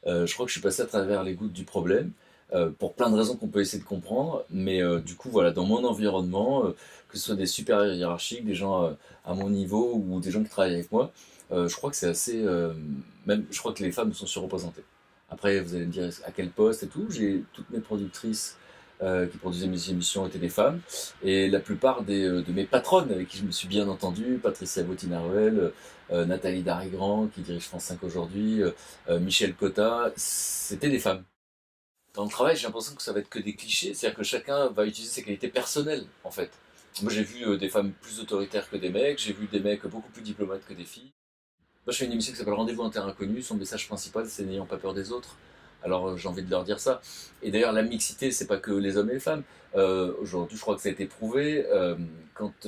Je crois que je suis passé à travers les gouttes du problème, pour plein de raisons qu'on peut essayer de comprendre, mais du coup, voilà, dans mon environnement, que ce soit des supérieurs hiérarchiques, des gens à mon niveau ou des gens qui travaillent avec moi, je crois que c'est assez. Même, je crois que les femmes sont surreprésentées. Après, vous allez me dire à quel poste et tout. J'ai toutes mes productrices qui produisaient mes émissions étaient des femmes, et la plupart de mes patronnes avec qui je me suis bien entendu, Patricia Bottinaruel, Nathalie Darigrand qui dirige France 5 aujourd'hui, Michel Cotta, c'était des femmes. Dans le travail, j'ai l'impression que ça va être que des clichés, c'est-à-dire que chacun va utiliser ses qualités personnelles, en fait. Moi, j'ai vu des femmes plus autoritaires que des mecs, j'ai vu des mecs beaucoup plus diplomates que des filles. Moi, je fais une émission qui s'appelle Rendez-vous en terre inconnue, son message principal, c'est n'ayons pas peur des autres. Alors, j'ai envie de leur dire ça. Et d'ailleurs, la mixité, c'est pas que les hommes et les femmes. Aujourd'hui, je crois que ça a été prouvé, quand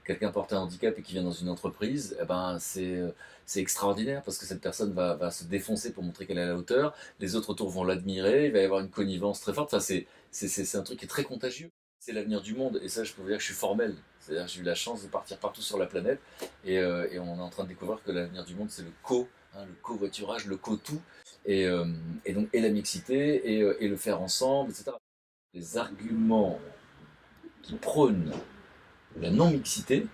quelqu'un porte un handicap et qui vient dans une entreprise, eh ben, c'est extraordinaire parce que cette personne va se défoncer pour montrer qu'elle est à la hauteur. Les autres autour vont l'admirer, il va y avoir une connivence très forte. Enfin, c'est un truc qui est très contagieux. C'est l'avenir du monde. Et ça, je peux vous dire que je suis formel. C'est-à-dire que j'ai eu la chance de partir partout sur la planète. Et on est en train de découvrir que l'avenir du monde, c'est le covoiturage, le co-tout. Et la mixité, et le faire ensemble, etc. Les arguments qui prônent la non-mixité,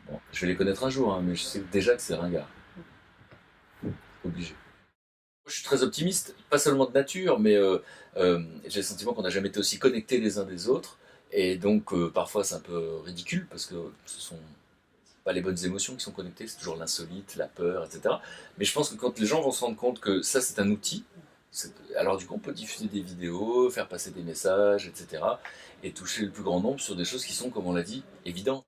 bon, je vais les connaître un jour, hein, mais je sais déjà que c'est ringard. Obligé. Je suis très optimiste, pas seulement de nature, mais j'ai le sentiment qu'on n'a jamais été aussi connectés les uns des autres. Et donc, parfois, c'est un peu ridicule parce que ce sont pas les bonnes émotions qui sont connectées, c'est toujours l'insolite, la peur, etc. Mais je pense que quand les gens vont se rendre compte que ça, c'est un outil, alors du coup, on peut diffuser des vidéos, faire passer des messages, etc. Et toucher le plus grand nombre sur des choses qui sont, comme on l'a dit, évidentes.